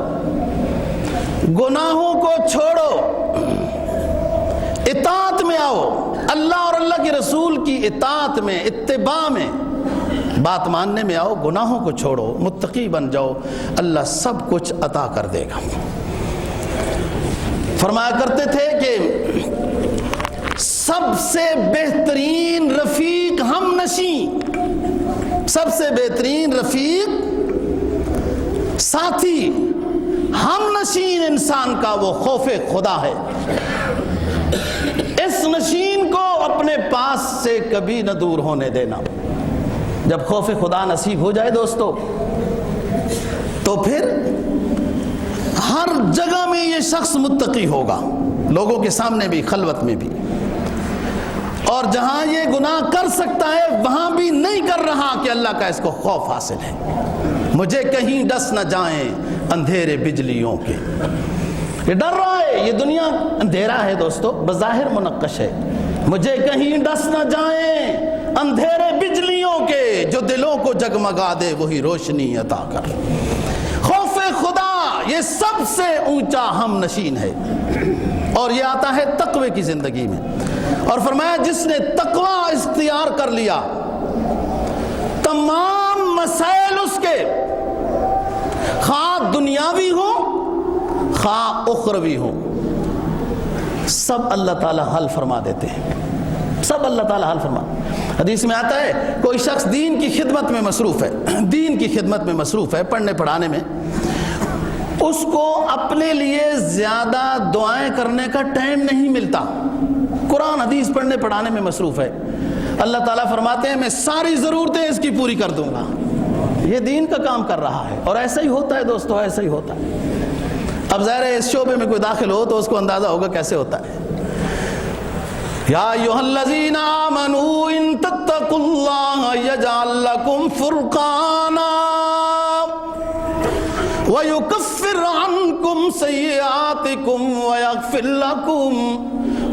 گناہوں کو چھوڑو، اطاعت میں آؤ، اللہ اور اللہ کے رسول کی اطاعت میں، اتباع میں، بات ماننے میں آؤ، گناہوں کو چھوڑو، متقی بن جاؤ، اللہ سب کچھ عطا کر دے گا۔ فرمایا کرتے تھے کہ سب سے بہترین رفیق ہم نشین، سب سے بہترین رفیق، ساتھی، ہم نشین انسان کا وہ خوف خدا ہے۔ اس نشین کو اپنے پاس سے کبھی نہ دور ہونے دینا۔ جب خوف خدا نصیب ہو جائے دوستو، تو پھر ہر جگہ میں یہ شخص متقی ہوگا، لوگوں کے سامنے بھی، خلوت میں بھی، اور جہاں یہ گناہ کر سکتا ہے وہاں بھی نہیں کر رہا کہ اللہ کا اس کو خوف حاصل ہے۔ مجھے کہیں ڈس نہ جائیں اندھیرے بجلیوں کے، یہ ڈر رہا ہے، یہ دنیا اندھیرا ہے دوستو، بظاہر منقش ہے، مجھے کہیں ڈس نہ جائیں اندھیرے بجلیوں کے، جو دلوں کو جگمگا دے وہی روشنی عطا کر۔ خوف خدا یہ سب سے اونچا ہم نشین ہے، اور یہ آتا ہے تقوی کی زندگی میں، اور فرمایا جس نے تقوی اختیار کر لیا، تمام مسائل اس کے، خواہ دنیاوی ہو خواہ اخروی ہو، سب اللہ تعالیٰ حل فرما دیتے ہیں، سب اللہ تعالیٰ حل فرما۔ حدیث میں آتا ہے کوئی شخص دین کی خدمت میں مصروف ہے، دین کی خدمت میں مصروف ہے، پڑھنے پڑھانے میں، اس کو اپنے لیے زیادہ دعائیں کرنے کا ٹائم نہیں ملتا، قرآن حدیث پڑھنے پڑھانے میں مصروف ہے، اللہ تعالیٰ فرماتے ہیں میں ساری ضرورتیں اس کی پوری کر دوں گا، یہ دین کا کام کر رہا ہے۔ اور ایسا ہی ہوتا ہے دوستو، ایسا ہی ہوتا ہے۔ اب ظاہر ہے اس شعبے میں کوئی داخل ہو تو اس کو اندازہ ہوگا کیسے ہوتا ہے۔ یا ایھا الذین آمنوا ان تتقوا اللہ یجعل لکم فرقانا ویکفر عنکم سیئاتکم ویغفر لکم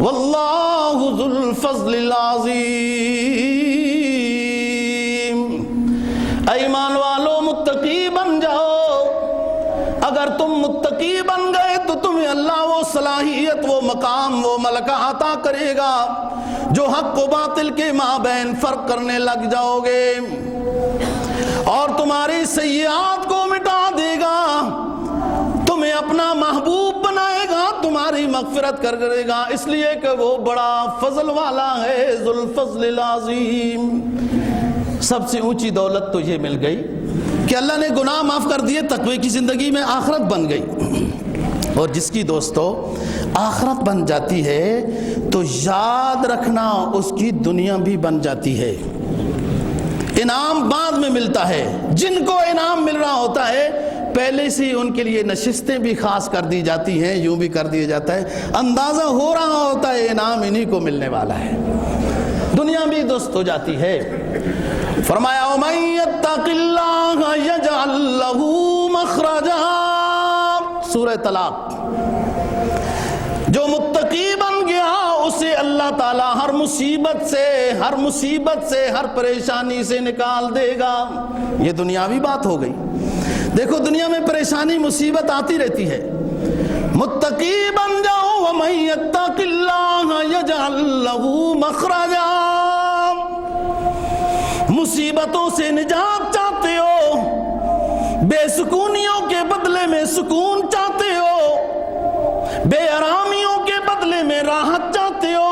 واللہ ذو الفضل العظیم۔ اے ایمان والو متقی بن جاؤ، اگر تم متقی بن گئے تو تمہیں اللہ وہ صلاحیت، وہ مقام، وہ ملکہ عطا کرے گا جو حق و باطل کے مابین فرق کرنے لگ جاؤ گے اور تمہاری سیئات کو مٹا دے گا، تمہیں اپنا محبوب بنائے گا، تمہاری مغفرت کرے گا، اس لیے کہ وہ بڑا فضل والا ہے، ذو الفضل العظیم۔ سب سے اونچی دولت تو یہ مل گئی کہ اللہ نے گناہ معاف کر دیے، تقوی کی زندگی میں آخرت بن گئی۔ اور جس کی دوستو آخرت بن جاتی ہے تو یاد رکھنا اس کی دنیا بھی بن جاتی ہے۔ انعام بعد میں ملتا ہے، جن کو انعام مل رہا ہوتا ہے پہلے سے ان کے لیے نشستیں بھی خاص کر دی جاتی ہیں، یوں بھی کر دیا جاتا ہے، اندازہ ہو رہا ہوتا ہے انعام انہی کو ملنے والا ہے، دنیا بھی درست ہو جاتی ہے۔ فرمایا وَمَن يَتَّقِ اللَّهَ يَجْعَل لَّهُ مَخْرَجًا، سورہ طلاق۔ جو متقی بن گیا اسے اللہ تعالیٰ ہر مصیبت سے ہر پریشانی سے نکال دے گا۔ یہ دنیاوی بات ہو گئی۔ دیکھو دنیا میں پریشانی مصیبت آتی رہتی ہے، متقی بن جاؤ، وَمَن يَتَّقِ اللَّهَ يَجْعَل لَّهُ مَخْرَجًا۔ مصیبتوں سے نجات چاہتے ہو، بے سکونیوں کے بدلے میں سکون چاہتے ہو، بے آرامیوں کے بدلے میں راحت چاہتے ہو،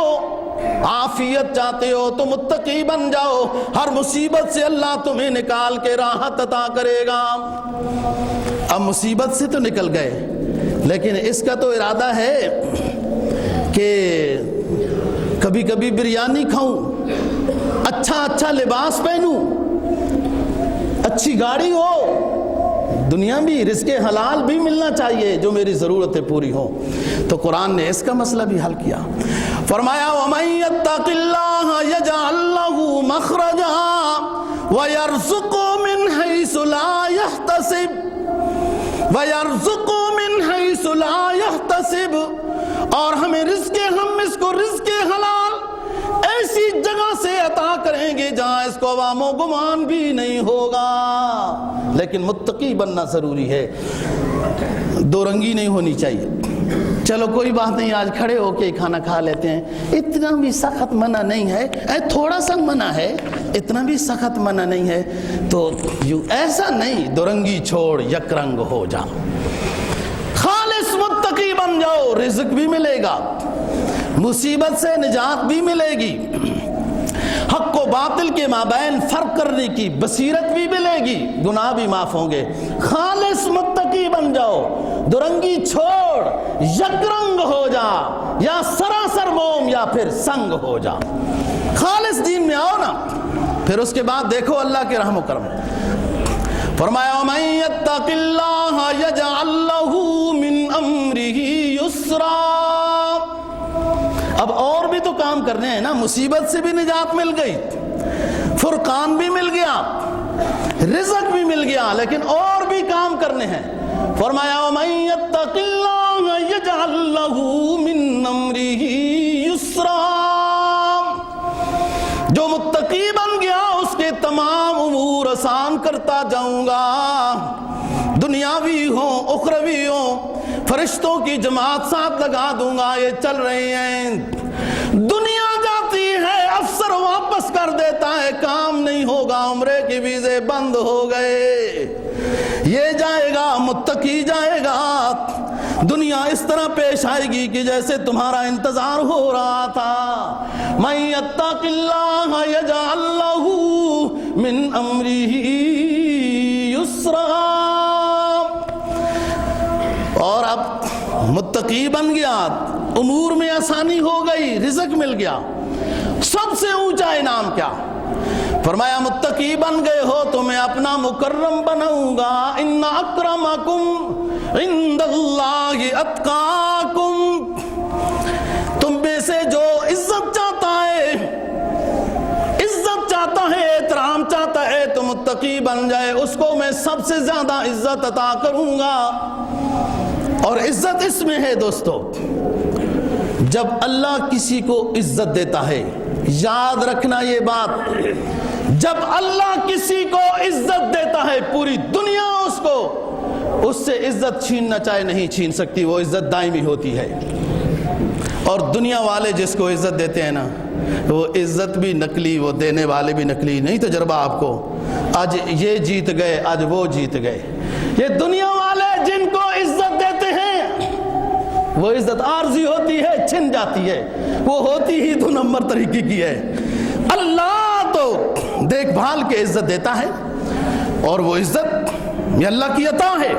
عافیت چاہتے ہو تو متقی بن جاؤ، ہر مصیبت سے اللہ تمہیں نکال کے راحت عطا کرے گا۔ اب مصیبت سے تو نکل گئے، لیکن اس کا تو ارادہ ہے کہ کبھی کبھی بریانی کھاؤں، اچھا لباس پہنوں، اچھی گاڑی ہو، دنیا بھی رزق حلال بھی ملنا چاہیے جو میری ضرورتیں پوری ہوں۔ تو قرآن نے اس کا مسئلہ بھی حل کیا، فرمایا وَمَن يَتَّقِ اللَّهَ يَجْعَل لَّهُ مَخْرَجًا وَيَرْزُقْهُ مِنْ حَيْثُ لَا يَحْتَسِبُ، اور ہمیں ہم اس کو رزق حلال ایسی جگہ سے عطا کریں گے جہاں اس کو عوام و گمان بھی نہیں ہوگا۔ لیکن متقی بننا ضروری ہے، دو رنگی نہیں ہونی چاہیے۔ چلو کوئی بات نہیں، آج کھڑے ہو کے کھانا کھا لیتے ہیں، اتنا بھی سخت منع نہیں ہے، تھوڑا سا منع ہے، اتنا بھی سخت منع نہیں ہے، تو ایسا نہیں، دو رنگی چھوڑ یک رنگ ہو جا، خالص متقی بن جاؤ، رزق بھی ملے گا، مصیبت سے نجات بھی ملے گی، حق و باطل کے مابین فرق کرنے کی بصیرت بھی ملے گی، گناہ بھی معاف ہوں گے۔ خالص متقی بن جاؤ، درنگی چھوڑ، یک رنگ ہو جا، یا سراسر موم یا پھر سنگ ہو جا، خالص دین میں آؤ نا، پھر اس کے بعد دیکھو اللہ کے رحم و کرم۔ فرمایا وَمَن يَتَّقِ اللَّهَ يَجْعَل لَّهُ مِنْ أَمْرِهِ يُسْرًا۔ اب اور بھی تو کام کرنے ہیں نا، مصیبت سے بھی نجات مل گئی، فرقان بھی مل گیا، رزق بھی مل گیا، لیکن اور بھی کام کرنے ہیں۔ فرمایا وَمَن يَتَّقِ اللَّهَ يَجْعَل لَّهُ مِنْ أَمْرِهِ يُسْرًا۔ جو متقی بن گیا اس کے تمام امور آسان کرتا جاؤں گا، دنیاوی ہوں اخروی ہوں، فرشتوں کی جماعت ساتھ لگا دوں گا، یہ چل رہے ہیں، دنیا جاتی ہے، افسر واپس کر دیتا ہے، کام نہیں ہوگا، عمرے کی ویزے بند ہو گئے، یہ جائے گا، متقی جائے گا، دنیا اس طرح پیش آئے گی کہ جیسے تمہارا انتظار ہو رہا تھا۔ مَن يَتَّقِ اللَّهَ يَجْعَل لَّهُ مِنْ أَمْرِهِ يُسْرًا۔ اور اب متقی بن گیا، امور میں آسانی ہو گئی، رزق مل گیا، سب سے اونچا انعام کیا؟ فرمایا متقی بن گئے ہو تو میں اپنا مکرم بناؤں گا، ان اکرمکم عند اللہ اتقاکم، تم میں سے جو عزت چاہتا ہے، احترام چاہتا ہے تو متقی بن جائے، اس کو میں سب سے زیادہ عزت عطا کروں گا۔ اور عزت اس میں ہے دوستو، جب اللہ کسی کو عزت دیتا ہے، یاد رکھنا یہ بات، جب اللہ کسی کو عزت دیتا ہے پوری دنیا اس سے عزت چھیننا چاہے نہیں چھین سکتی، وہ عزت دائمی ہوتی ہے۔ اور دنیا والے جس کو عزت دیتے ہیں نا وہ عزت بھی نقلی، وہ دینے والے بھی نقلی. نہیں تجربہ آپ کو، آج یہ جیت گئے آج وہ جیت گئے. یہ دنیا والے جن کو عزت دیتے ہیں وہ عزت عارضی ہوتی ہے، چھن جاتی ہے، وہ ہوتی ہی 2 نمبر طریقے کی ہے. اللہ تو دیکھ بھال کے عزت دیتا ہے، اور وہ عزت یہ اللہ کی عطا ہے.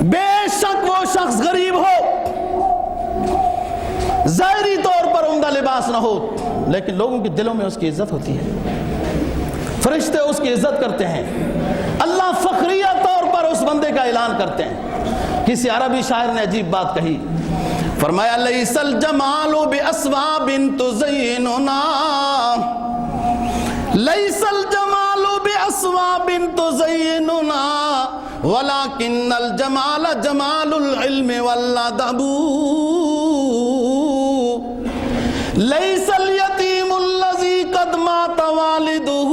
بے شک وہ شخص غریب ہو، ظاہری طور پر عمدہ لباس نہ ہو، لیکن لوگوں کے دلوں میں اس کی عزت ہوتی ہے، فرشتے اس کی عزت کرتے ہیں. اللہ فخریہ طور پر اس بندے کا اعلان کرتے ہیں. کسی عربی شاعر نے عجیب بات کہی، فرمایا لیس الجمال باسواب تزیننا، لیس الجمال باسواب تزیننا ولکن الجمال جمال العلم والادب. لیس الیتیم الذی قد مات والدہ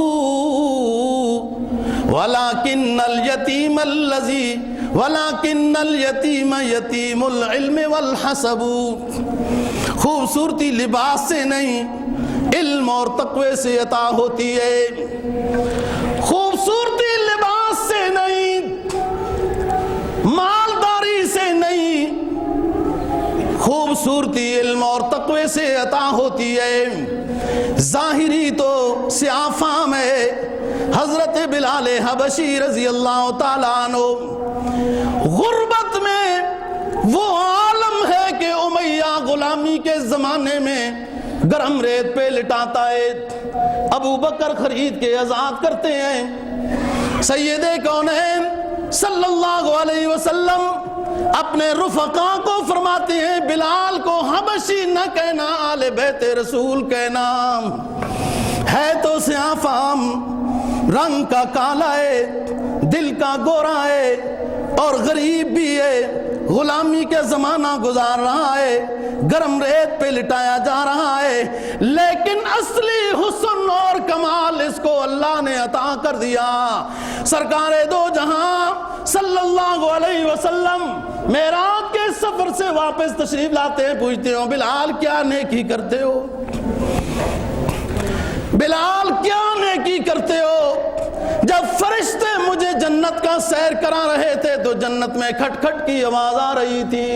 ولکن الیتیم الذی وَلَكِنَّ الْيَتِيمَ يَتِيمُ الْعِلْمِ وَالْحَسَبُ. خوبصورتی لباس سے نہیں، علم اور تقوی سے عطا ہوتی ہے. خوبصورتی لباس سے نہیں، مالداری سے نہیں، خوبصورتی علم اور تقوی سے عطا ہوتی ہے. ظاہری تو سیاہ فام ہے. حضرت بلال حبشی رضی اللہ تعالیٰ عنہ غربت میں وہ عالم ہے کہ امیہ غلامی کے زمانے میں گرم ریت پہ لٹاتا ہے، ابو بکر خرید کے آزاد کرتے ہیں. سید کونین صلی اللہ علیہ وسلم اپنے رفقا کو فرماتے ہیں بلال کو حبشی نہ کہنا، آل بیت رسول کہنا. ہے تو سیاہ فام، رنگ کا کالا ہے، دل کا گورا ہے، اور غریب بھی ہے، غلامی کے زمانہ گزار رہا ہے، گرم ریت پہ لٹایا جا رہا ہے، لیکن اصلی حسن اور کمال اس کو اللہ نے عطا کر دیا. سرکار دو جہاں صلی اللہ علیہ وسلم معراج کے سفر سے واپس تشریف لاتے ہیں، پوچھتے ہو بلال کیا نیکی کرتے ہو، بلال کیا نیکی کرتے ہو؟ جب فرشتے مجھے جنت کا سیر کرا رہے تھے تو جنت میں کھٹ کھٹ کی آواز آ رہی تھی.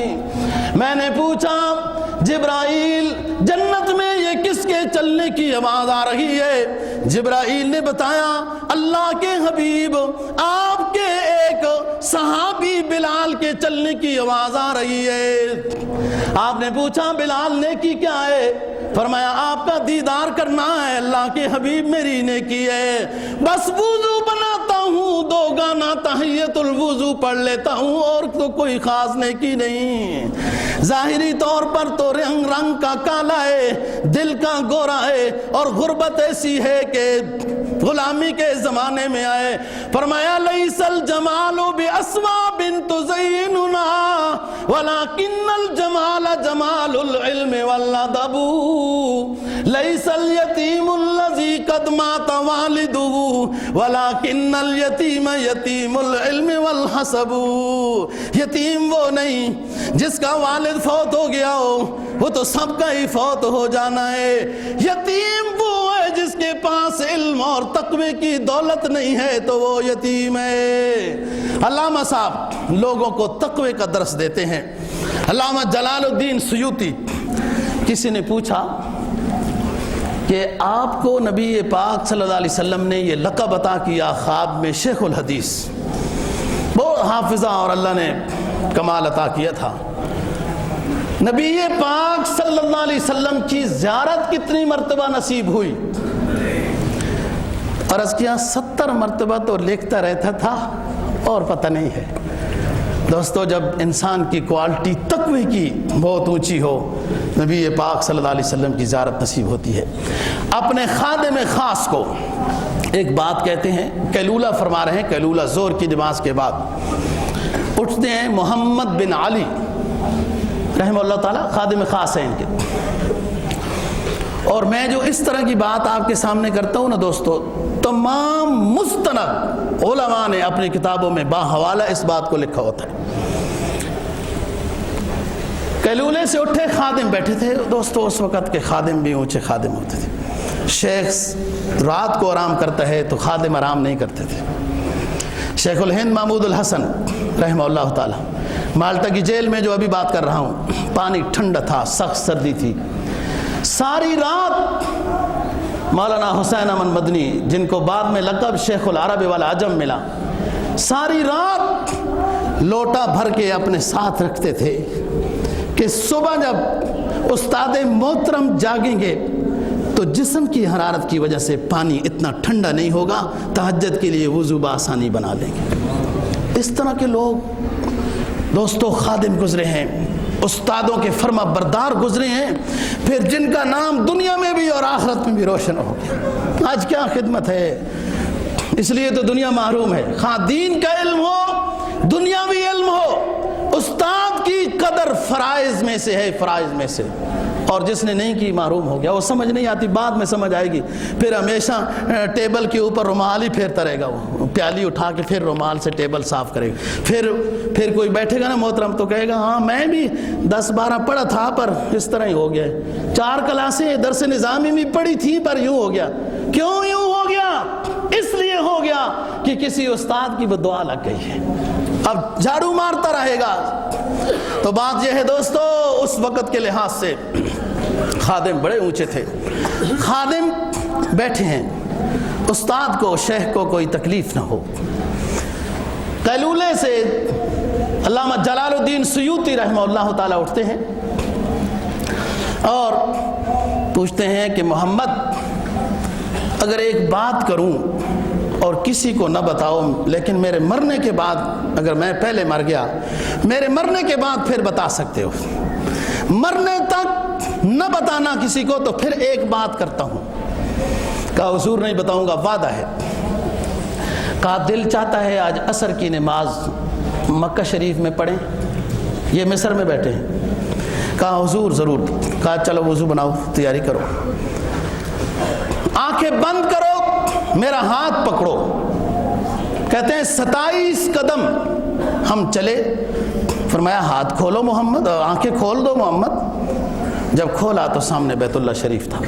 میں نے پوچھا جبرائیل جنت میں یہ کس کے چلنے کی آواز آ رہی ہے؟ جبرائیل نے بتایا اللہ کے حبیب آپ کے ایک صحابی بلال کے چلنے کی آواز آ رہی ہے. آپ نے پوچھا بلال نیکی کیا ہے؟ فرمایا آپ کا دیدار کرنا ہے. اللہ کے حبیب میری نیکی ہے بس وضو بناتا ہوں، 2 گانا تحیت الوضو پڑھ لیتا ہوں، اور تو کوئی خاص نیکی نہیں. ظاہری طور پر تو رنگ کا کالا ہے، دل کا گورا ہے، اور غربت ایسی ہے کہ غلامی کے زمانے میں آئے. فرمایا لیس الجمال باسواب تزیننا ولکن الجمال جمال العلم والادب. لیس الیتیم الذی قد مات والدہ ولکن الیتیم یتیم العلم والحسب. یتیم وہ نہیں جس کا والد فوت ہو گیا ہو، وہ تو سب کا ہی فوت ہو جانا ہے. یتیم وہ ہے جس کے پاس علم اور تقوی کی دولت نہیں ہے تو وہ یتیم ہے. علامہ صاحب لوگوں کو تقوی کا درس دیتے ہیں. علامہ جلال الدین سیوطی، کسی نے پوچھا کہ آپ کو نبی پاک صلی اللہ علیہ وسلم نے یہ لقب عطا کیا خواب میں شیخ الحدیث، بہت حافظہ اور اللہ نے کمال عطا کیا تھا. نبی پاک صلی اللہ علیہ وسلم کی زیارت کتنی مرتبہ نصیب ہوئی؟ عرض کیا 70 مرتبہ تو لکھتا رہتا تھا اور پتہ نہیں ہے. دوستو جب انسان کی کوالٹی تقوی کی بہت اونچی ہو، نبی پاک صلی اللہ علیہ وسلم کی زیارت نصیب ہوتی ہے. اپنے خادم خاص کو ایک بات کہتے ہیں، قیلولہ فرما رہے ہیں، قیلولہ زور کی نماز کے بعد اٹھتے ہیں محمد بن علی رحمہ اللہ تعالیٰ، خادم خاص ہیں ان کے. اور میں جو اس طرح کی بات آپ کے سامنے کرتا ہوں نا دوستو، تمام مستند علماء نے اپنی کتابوں میں باحوالہ اس بات کو لکھا ہوتا ہے. قیلولے سے اٹھے، خادم بیٹھے تھے دوستو، اس وقت کے خادم بھی اونچے خادم ہوتے تھے۔ شیخ رات کو آرام کرتا ہے تو خادم آرام نہیں کرتے تھے۔ شیخ الہند محمود الحسن رحمہ اللہ تعالی، مالٹا کی جیل میں جو ابھی بات کر رہا ہوں، پانی ٹھنڈا تھا، سخت سردی تھی، ساری رات مولانا حسین امن مدنی، جن کو بعد میں لقب شیخ العرب والعجم ملا، ساری رات لوٹا بھر کے اپنے ساتھ رکھتے تھے کہ صبح جب استاد محترم جاگیں گے تو جسم کی حرارت کی وجہ سے پانی اتنا ٹھنڈا نہیں ہوگا، تہجد کے لیے وضو بآسانی بنا لیں گے۔ اس طرح کے لوگ دوستو خادم گزرے ہیں، استادوں کے فرما بردار گزرے ہیں، پھر جن کا نام دنیا میں بھی اور آخرت میں بھی روشن ہو گیا۔ آج کیا خدمت ہے، اس لیے تو دنیا محروم ہے۔ خواہ دین کا علم ہو، دنیاوی علم ہو، استاد کی قدر فرائض میں سے ہے، فرائض میں سے، اور جس نے نہیں کی محروم ہو گیا۔ وہ سمجھ نہیں آتی، بعد میں سمجھ آئے گی، پھر ہمیشہ ٹیبل کے اوپر رومال ہی پھیرتا رہے گا، وہ پیالی اٹھا کے پھر رومال سے ٹیبل صاف کرے گا۔ پھر کوئی بیٹھے گا نا محترم تو کہے گا ہاں میں بھی 10-12 پڑھا تھا پر اس طرح ہی ہو گیا ہے، 4 کلاسیں درس نظامی میں پڑھی تھی پر یوں ہو گیا۔ کیوں یوں ہو گیا؟ اس لیے ہو گیا کہ کسی استاد کی بدعا لگ گئی ہے، اب جھاڑو مارتا رہے گا۔ تو بات یہ ہے دوستو، اس وقت کے لحاظ سے خادم بڑے اونچے تھے۔ خادم بیٹھے ہیں، استاد کو، شیخ کو کوئی تکلیف نہ ہو۔ قیلولے سے علامہ جلال الدین سیوطی رحمہ اللہ تعالیٰ اٹھتے ہیں اور پوچھتے ہیں کہ محمد اگر ایک بات کروں اور کسی کو نہ بتاؤ، لیکن میرے مرنے کے بعد، اگر میں پہلے مر گیا، میرے مرنے کے بعد پھر بتا سکتے ہو، مرنے تک نہ بتانا کسی کو، تو پھر ایک بات کرتا ہوں۔ کہا حضور نہیں بتاؤں گا، وعدہ ہے۔ کہا دل چاہتا ہے آج عصر کی نماز مکہ شریف میں پڑھیں، یہ مصر میں بیٹھے ہیں۔ کہا حضور ضرور۔ کہا چلو وضو بناؤ، تیاری کرو، آنکھیں بند کرو، میرا ہاتھ پکڑو۔ کہتے ہیں 27 قدم ہم چلے، فرمایا ہاتھ کھولو محمد، آنکھیں کھول دو محمد۔ جب کھولا تو سامنے بیت اللہ شریف تھا۔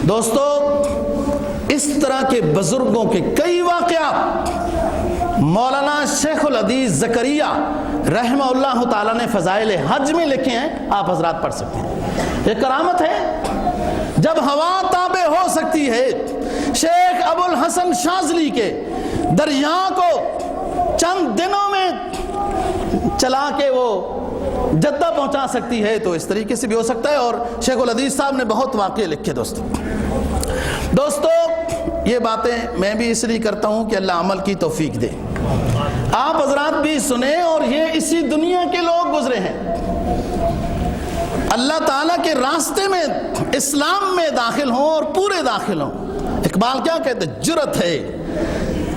دوستو اس طرح کے بزرگوں کے کئی واقعات مولانا شیخ الحدیث زکریا رحمہ اللہ تعالیٰ نے فضائل حج میں لکھے ہیں، آپ حضرات پڑھ سکتے ہیں۔ یہ کرامت ہے جب ہوا تابع ہو سکتی ہے۔ شیخ ابو الحسن شاذلی کے دریا کو چند دنوں میں چلا کے وہ جدہ پہنچا سکتی ہے، تو اس طریقے سے بھی ہو سکتا ہے۔ اور شیخ الحدیث صاحب نے بہت واقعے لکھے دوستو یہ باتیں میں بھی اس لیے کرتا ہوں کہ اللہ عمل کی توفیق دے، آپ حضرات بھی سنیں، اور یہ اسی دنیا کے لوگ گزرے ہیں، اللہ تعالیٰ کے راستے میں اسلام میں داخل ہوں اور پورے داخل ہوں۔ اقبال کیا کہتے ہیں؟ جرت ہے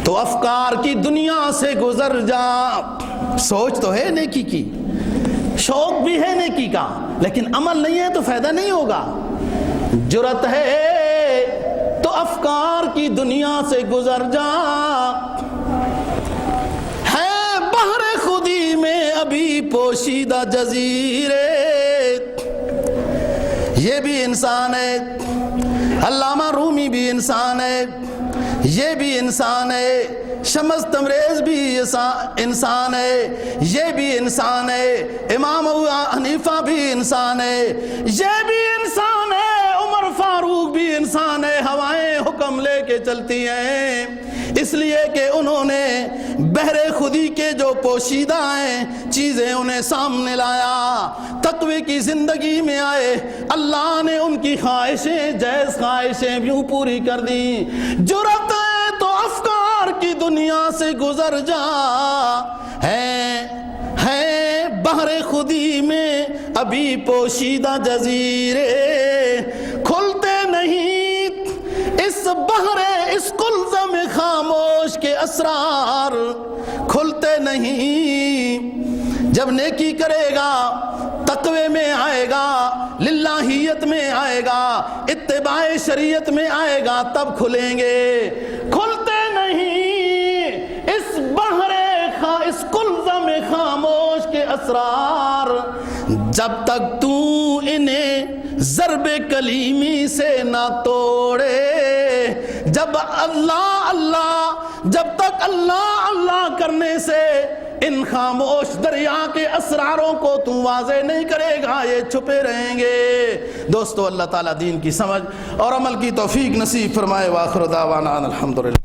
تو افکار کی دنیا سے گزر جا، سوچ تو ہے نیکی کی، شوق بھی ہے نیکی کا، لیکن عمل نہیں ہے تو فائدہ نہیں ہوگا۔ جرت ہے تو افکار کی دنیا سے گزر جا، ہے بحر خودی میں ابھی پوشیدہ جزیرے، یہ بھی انسان ہے، علامہ رومی بھی انسان ہے، یہ بھی انسان ہے، شمس تبریز بھی انسان ہے، یہ بھی انسان ہے، امام ابو حنیفہ بھی انسان ہے، یہ بھی انسان ہے، عمر فاروق بھی انسان ہے۔ ہوائیں حکم لے کے چلتی ہیں اس لیے کہ انہوں نے بحر خودی کے جو پوشیدہ ہیں چیزیں انہیں سامنے لایا، تقوی کی زندگی میں آئے، اللہ نے ان کی خواہشیں، جائز خواہشیں یوں پوری کر دی۔ جرأت ہے تو افکار کی دنیا سے گزر جا، ہے بحر خودی میں ابھی پوشیدہ جزیرے، کھلتے نہیں اس بحر اس قلزم خاموش کے اسرار، کھلتے نہیں۔ جب نیکی کرے گا، تقوی میں آئے گا، للہیت میں آئے گا، اتباع شریعت میں آئے گا، تب کھلیں گے، کھلتے نہیں اس بحر اس قلزم خاموش کے اسرار۔ جب تک تو انہیں ضرب کلیمی سے نہ توڑے، جب جب تک اللہ اللہ کرنے سے ان خاموش دریا کے اسراروں کو تو واضح نہیں کرے گا، یہ چھپے رہیں گے۔ دوستو، اللہ تعالیٰ دین کی سمجھ اور عمل کی توفیق نصیب فرمائے۔ وآخر دعوانا الحمدللہ۔